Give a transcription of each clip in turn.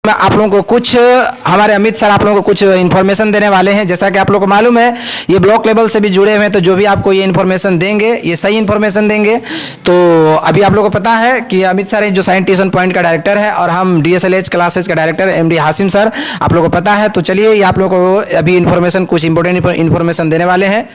में आप लोगों को कुछ हमारे अमित सर आप लोगों को कुछ इन्फॉर्मेशन देने वाले हैं। जैसा कि आप लोगों को मालूम है ये ब्लॉक लेवल से भी जुड़े हुए हैं, तो जो भी आपको ये इन्फॉर्मेशन देंगे ये सही इन्फॉर्मेशन देंगे। तो अभी आप लोगों को पता है कि अमित सर जो साइंस ट्यूशन पॉइंट का डायरेक्टर है और हम DSLH क्लासेस का डायरेक्टर MD हासिम सर आप लोगों को पता है। तो चलिए ये आप लोगों को अभी इन्फॉर्मेशन कुछ इंपॉर्टेंट इन्फॉर्मेशन देने वाले हैं।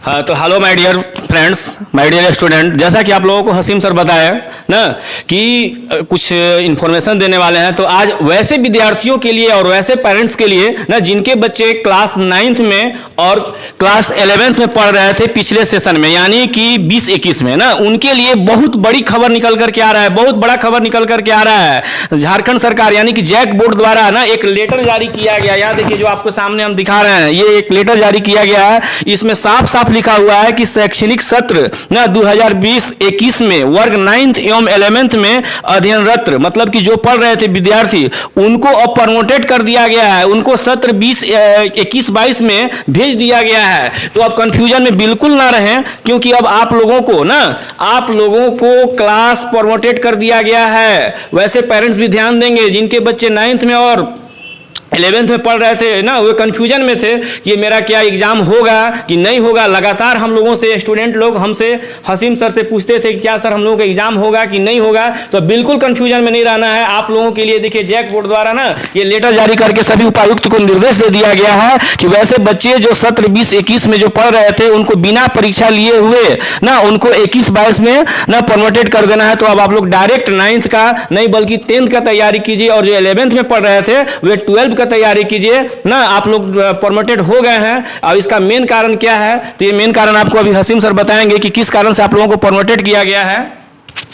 हाँ, तो hello my dear friends, my dear student, जैसा कि आप लोगों को हसीम सर बताया ना कि कुछ इन्फॉर्मेशन देने वाले हैं। तो आज वैसे विद्यार्थियों के लिए और वैसे पेरेंट्स के लिए ना जिनके बच्चे क्लास 9th में और क्लास 11th में पढ़ रहे थे पिछले सेशन में, यानी कि 20-21 में ना, उनके लिए बहुत बड़ी खबर निकल करके आ रहा है, बहुत बड़ा खबर निकल करके आ रहा है। झारखंड सरकार यानी कि जैक बोर्ड द्वारा ना एक लेटर जारी किया गया। यहाँ देखिए जो आपको सामने हम दिखा रहे हैं, ये एक लेटर जारी किया गया है। इसमें साफ साफ लिखा हुआ है कि शैक्षणिक सत्र ना 2020-21 में वर्ग 9th एवं 11th में अध्ययनरत, मतलब कि जो पढ़ रहे थे विद्यार्थी, उनको अब प्रमोटेड कर दिया गया है। उनको सत्र 2021-22 में भेज दिया गया है। तो अब कंफ्यूजन में बिल्कुल ना रहें, क्योंकि अब आप लोगों को क्लास प्रमोटेड कर दिया गया है। वैसे पेरेंट्स भी ध्यान देंगे जिनके बच्चे 9th में और 11th में पढ़ रहे थे ना, वो कंफ्यूजन में थे कि मेरा क्या एग्जाम होगा कि नहीं होगा। लगातार हम लोगों से स्टूडेंट लोग हमसे हसीम सर से पूछते थे कि क्या सर हम लोगों का एग्जाम होगा कि नहीं होगा। तो बिल्कुल कंफ्यूजन में नहीं रहना है आप लोगों के लिए। देखिए जैक बोर्ड द्वारा ना ये लेटर जारी करके सभी उपायुक्त को निर्देश दे दिया गया है कि वैसे बच्चे जो सत्र 20-21 में जो पढ़ रहे थे उनको बिना परीक्षा लिए हुए ना उनको 21-22 में ना प्रमोटेड कर देना है। तो अब आप लोग डायरेक्ट 9th का नहीं बल्कि 10th का तैयारी कीजिए, और जो 11th में पढ़ रहे थे वे 12th तैयारी कीजिए ना। आप लोग प्रमोटेड हो गए हैं। और इसका मेन कारण क्या है, तो ये मेन कारण आपको अभी हसीम सर बताएंगे कि किस कारण से आप लोगों को प्रमोटेड किया गया है।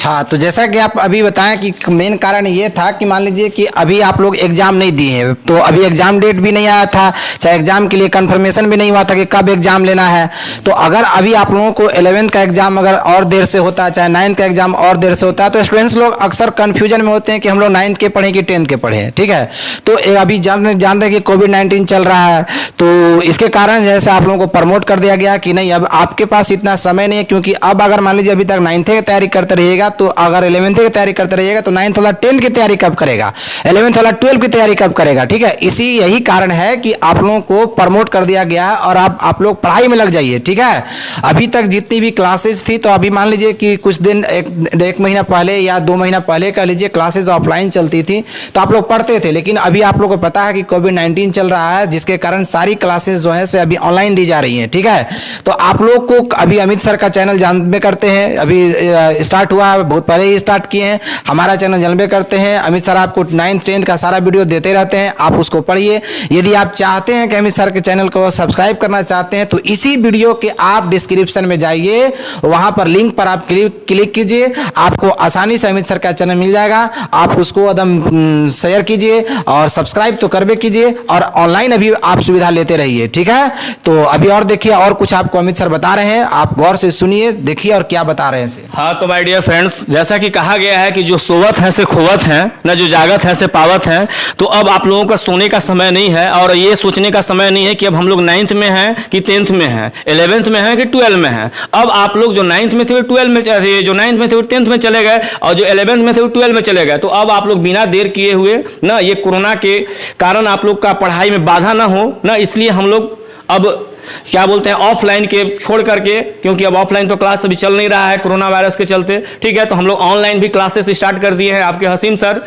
हाँ, तो जैसा कि आप अभी बताएं कि मेन कारण ये था कि मान लीजिए कि अभी आप लोग एग्जाम नहीं दिए हैं, तो अभी एग्जाम डेट भी नहीं आया था, चाहे एग्जाम के लिए कंफर्मेशन भी नहीं हुआ था कि कब एग्जाम लेना है। तो अगर अभी आप लोगों को 11th का एग्जाम अगर और देर से होता है, चाहे 9th का एग्जाम और देर से होता है, तो स्टूडेंट्स लोग अक्सर कन्फ्यूजन में होते हैं कि हम लोग 9th के पढ़ें कि 10th के पढ़ें। ठीक है, तो अभी जान रहे कि कोविड-19 चल रहा है, तो इसके कारण जैसे आप लोगों को प्रमोट कर दिया गया कि नहीं अब आपके पास इतना समय नहीं है। क्योंकि अब अगर मान लीजिए अभी तक 9th की तैयारी करते रहिएगा, तो अगर 11th की तैयारी करते रहिएगा तो 9th वाला 10th की तैयारी कब करेगा, 11th वाला 12th की तैयारी कब करेगा। ठीक है, यही कारण है कि आप लोगों को प्रमोट कर दिया गया है और आप लोग पढ़ाई में लग जाइए। ठीक है, अभी तक जितनी भी क्लासेस थी, तो अभी मान लीजिए कि कुछ दिन एक महीना पहले या 2 महीना पहले कह लीजिए क्लासेस ऑफलाइन चलती थी, तो आप लोग पढ़ते थे। लेकिन अभी आप लोग को पता है कि कोविड-19 चल रहा है, जिसके कारण सारी क्लासेस जो है से अभी ऑनलाइन दी जा रही हैं। ठीक है, तो आप लोग को अभी अमित सर का चैनल जानबे करते हैं, अभी स्टार्ट हुआ है, बहुत पहले ही स्टार्ट किए हैं। हमारा चैनल जानबे करते हैं, अमित सर आपको 9th 10th का सारा वीडियो देते रहते हैं, आप उसको पढ़िए। यदि आप चाहते हैं कि अमित सर के चैनल को सब्सक्राइब करना चाहते हैं, तो इसी वीडियो के आप डिस्क्रिप्शन में जाइए, वहां पर लिंक पर आप क्लिक कीजिए, आपको आसानी से अमित सर का चैनल मिल जाएगा। आप उसको एकदम शेयर कीजिए और सब्सक्राइब तो करबे कीजिए, और ऑनलाइन अभी आप सुविधा लेते रहिए। ठीक है, तो अभी और देखिए और कुछ आपको अमित सर बता रहे हैं, आप गौर से सुनिए, देखिए और क्या बता रहे हैं। हाँ, तो माय डियर फ्रेंड्स, जैसा कि कहा गया है कि जो सोवत है से खोवत है ना, जो जागत है से पावत है। तो अब आप लोगों का सोने का समय नहीं है और ये सोचने का समय नहीं है कि अब हम लोग 9th में हैं कि 10th में हैं, 11th में हैं कि 12th में हैं। अब आप लोग जो 9th में थे वो 12th में चले गए, जो 9th में थे वो 10th में चले गए, और जो 11th में थे वो 12th में चले गए। तो अब आप लोग बिना देर किए हुए ना, ये कोरोना के कारण आप लोग का पढ़ाई में बाधा ना हो ना, इसलिए हम लोग अब क्या बोलते हैं ऑफलाइन के छोड़ करके, क्योंकि अब ऑफलाइन तो क्लास अभी चल नहीं रहा है कोरोना वायरस के चलते। ठीक है, तो हम लोग ऑनलाइन भी क्लासेस स्टार्ट कर दिए हैं। आपके हसीम सर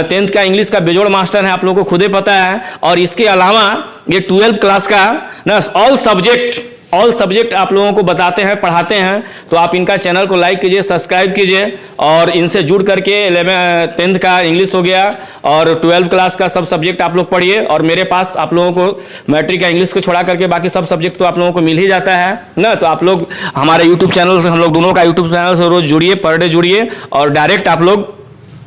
10th का इंग्लिश का बेजोड़ मास्टर है, आप लोगों को खुद ही पता है। और इसके अलावा ये 12th क्लास का ना ऑल सब्जेक्ट आप लोगों को बताते हैं, पढ़ाते हैं। तो आप इनका चैनल को लाइक कीजिए, सब्सक्राइब कीजिए, और इनसे जुड़ करके 10th का इंग्लिश हो गया और 12th क्लास का सब सब्जेक्ट आप लोग पढ़िए। और मेरे पास आप लोगों को मैट्रिक का इंग्लिश को छोड़ा करके बाकी सब सब्जेक्ट तो आप लोगों को मिल ही जाता है ना। तो आप लोग हमारे यूट्यूब चैनल से, हम लोग दोनों का यूट्यूब चैनल से रोज जुड़िए, पर डे जुड़िए, और डायरेक्ट आप लोग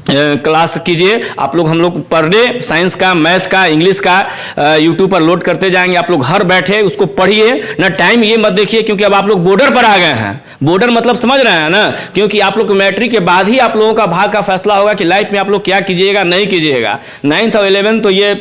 क्लास कीजिए। आप लोग, हम लोग पर डे साइंस का, मैथ का, इंग्लिश का यूट्यूब पर लोड करते जाएंगे। आप लोग घर बैठे उसको पढ़िए ना, टाइम ये मत देखिए, क्योंकि अब आप लोग बॉर्डर पर आ गए हैं। बॉर्डर मतलब समझ रहे हैं ना, क्योंकि आप लोग मैट्रिक के बाद ही आप लोगों का भाग का फैसला होगा कि लाइफ में आप लोग क्या कीजिएगा, नहीं कीजिएगा। 9th और 11th तो ये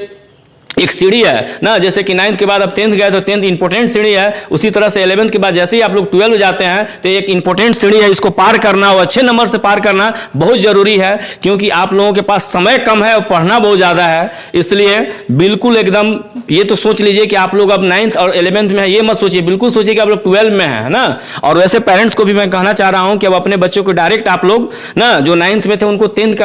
एक सीढ़ी है ना, जैसे कि 9th के बाद अब 10th गए तो 10th इंपॉर्टेंट सीढ़ी है, उसी तरह से 11th के बाद जैसे ही आप लोग 12 जाते हैं तो एक इंपॉर्टेंट सीढ़ी है, इसको पार करना और अच्छे नंबर से पार करना बहुत जरूरी है, क्योंकि आप लोगों के पास समय कम है और पढ़ना बहुत ज़्यादा है। इसलिए बिल्कुल एकदम ये तो सोच लीजिए कि आप लोग अब 9th और 11th में है, ये मत सोचिए, बिल्कुल सोचिए कि आप लोग 12 में है ना। और वैसे पेरेंट्स को भी मैं कहना चाह रहा हूँ कि अब अपने बच्चों को डायरेक्ट आप लोग ना, जो 9th में थे उनको 10th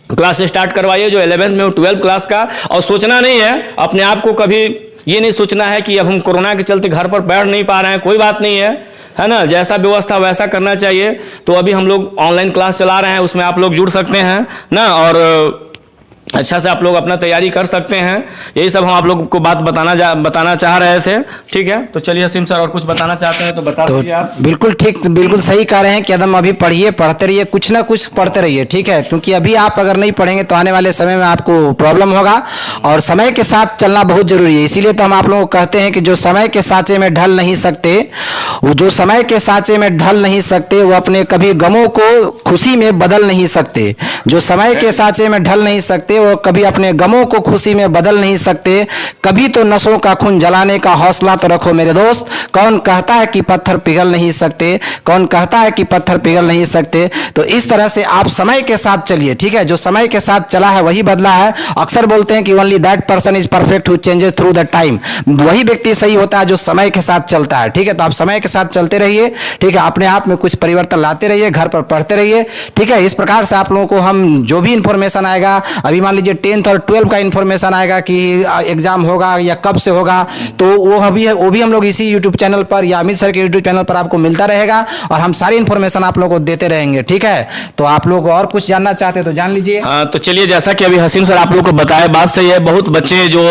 क्लास स्टार्ट करवाइए, जो 11th में वो 12th क्लास का। और सोचना नहीं है अपने आप को, कभी ये नहीं सोचना है कि अब हम कोरोना के चलते घर पर बैठ नहीं पा रहे हैं, कोई बात नहीं है ना, जैसा व्यवस्था वैसा करना चाहिए। तो अभी हम लोग ऑनलाइन क्लास चला रहे हैं, उसमें आप लोग जुड़ सकते हैं ना, और अच्छा से आप लोग अपना तैयारी कर सकते हैं। यही सब हम आप लोग को बात बताना चाह रहे थे। ठीक है, तो चलिए हसीम सर और कुछ बताना चाहते हैं तो बता दीजिए आप। बिल्कुल ठीक, बिल्कुल सही कह रहे हैं कि एकदम अभी पढ़िए, पढ़ते रहिए, कुछ ना कुछ पढ़ते रहिए, ठीक है, क्योंकि अभी आप अगर नहीं पढ़ेंगे तो आने वाले समय में आपको प्रॉब्लम होगा, और समय के साथ चलना बहुत जरूरी है। इसीलिए तो हम आप लोगों को कहते हैं कि जो समय के सांचे में ढल नहीं सकते, वो जो समय के सांचे में ढल नहीं सकते वो अपने कभी गमों को खुशी में बदल नहीं सकते। जो समय के सांचे में ढल नहीं सकते वो कभी अपने गमों को खुशी में बदल नहीं सकते। कभी तो नसों का खून जलाने का हौसला तो रखो मेरे दोस्त। कौन कहता है कि पत्थर पिघल नहीं सकते, कौन कहता है कि पत्थर पिघल नहीं सकते। तो इस तरह से आप समय के साथ चलिए, ठीक है, जो समय के साथ चला है वही बदला है। अक्सर बोलते हैं कि only that person is perfect who changes through the time. वही व्यक्ति सही होता है जो समय के साथ चलता है, ठीक है। तो आप समय के साथ चलते रहिए, ठीक है, अपने आप में कुछ परिवर्तन लाते रहिए, घर पर पढ़ते रहिए, ठीक है। इस प्रकार से आप लोगों को हम जो भी इंफॉर्मेशन आएगा, अभी मान लीजिए 10th और 12 का इंफॉर्मेशन आएगा कि एग्जाम होगा या कब से होगा, तो वो भी हम लोग इसी यूट्यूब चैनल पर या अमित सर के यूट्यूब चैनल पर आपको मिलता रहेगा, और हम सारी इंफॉर्मेशन आप लोगों को देते रहेंगे, ठीक है। तो आप लोग और कुछ जानना चाहते हैं तो जान लीजिए। हाँ, तो चलिए, जैसा कि अभी हसीम सर आप लोग को बताया, बात सही है। बहुत बच्चे जो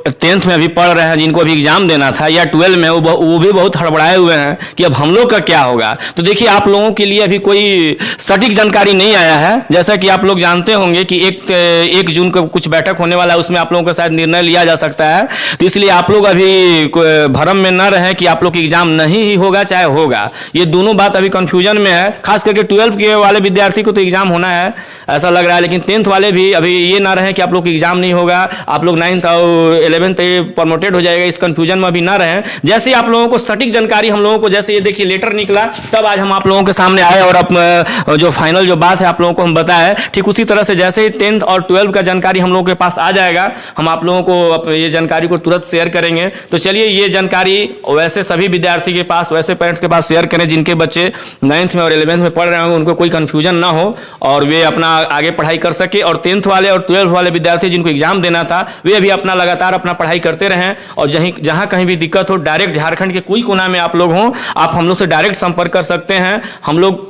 10th में अभी पढ़ रहे हैं, जिनको अभी एग्जाम देना था, या 12 में, वो भी बहुत हड़बड़ाए हुए हैं कि अब हम लोग का क्या होगा। तो देखिए, आप लोगों के लिए अभी कोई सटीक जानकारी नहीं आया है। जैसा कि आप लोग जानते होंगे कि 1 जून को कुछ बैठक होने वाला है, उसमें आप लोगों का शायद निर्णय लिया जा सकता है। तो इसलिए आप लोग अभी भ्रम में न रहें कि आप लोग का एग्जाम नहीं ही होगा चाहे होगा। ये दोनों बात अभी कंफ्यूजन में है। खास करके 12 के वाले विद्यार्थी को तो एग्जाम होना है ऐसा लग रहा है, लेकिन 10th वाले भी अभी ये ना रहे कि आप लोग का एग्जाम नहीं होगा, आप लोग 9th और 11th प्रमोटेड हो जाएगा, इस कंफ्यूजन में अभी ना रहें। जैसे आप लोगों को सटीक जानकारी हम लोगों को, जैसे ये देखिए लेटर निकला, तब आज हम आप लोगों के सामने आए और जो फाइनल जो बात है आप लोगों को हम बताए, ठीक उसी तरह से जैसे ही 10th और 12 का जानकारी हम लोगों के पास आ जाएगा, हम आप लोगों को ये जानकारी को तुरंत शेयर करेंगे। तो चलिए, ये जानकारी वैसे सभी विद्यार्थी के पास, वैसे पेरेंट्स के पास शेयर करें जिनके बच्चे 9th में और 11th में पढ़ रहे होंगे, उनको कोई कंफ्यूजन ना हो और वे अपना आगे पढ़ाई कर सके। और 10th वाले और 12th वाले विद्यार्थी जिनको एग्जाम देना था, वे अभी अपना लगातार अपना पढ़ाई करते रहें, और जहाँ कहीं भी दिक्कत हो, डायरेक्ट झारखंड के कोई कोना में आप लोग हों, आप हम लोग से डायरेक्ट संपर्क कर सकते हैं। हम लोग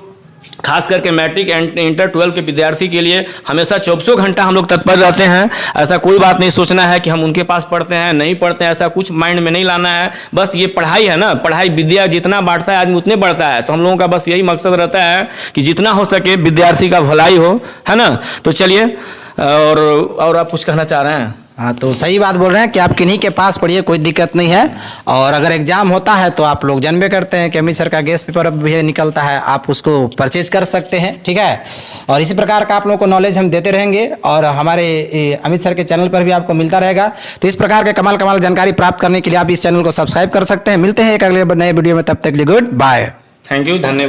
खास करके मैट्रिक एंड इंटर 12 के विद्यार्थी के लिए हमेशा 24 घंटा हम लोग तत्पर रहते हैं। ऐसा कोई बात नहीं सोचना है कि हम उनके पास पढ़ते हैं, नहीं पढ़ते हैं, ऐसा कुछ माइंड में नहीं लाना है। बस ये पढ़ाई है ना, पढ़ाई विद्या जितना बांटता है आदमी उतने बढ़ता है। तो हम लोगों का बस यही मकसद रहता है कि जितना हो सके विद्यार्थी का भलाई हो, है ना। तो चलिए, और आप कुछ कहना चाह रहे हैं? हाँ, तो सही बात बोल रहे हैं कि आप किन्हीं के पास पढ़िए, कोई दिक्कत नहीं है। और अगर एग्जाम होता है तो आप लोग जानबे करते हैं कि अमित सर का गेस्ट पेपर भी निकलता है, आप उसको परचेज कर सकते हैं, ठीक है। और इसी प्रकार का आप लोगों को नॉलेज हम देते रहेंगे, और हमारे अमित सर के चैनल पर भी आपको मिलता रहेगा। तो इस प्रकार के कमाल जानकारी प्राप्त करने के लिए आप इस चैनल को सब्सक्राइब कर सकते हैं। मिलते हैं एक अगले नए वीडियो में, तब तक के लिए गुड बाय, थैंक यू, धन्यवाद।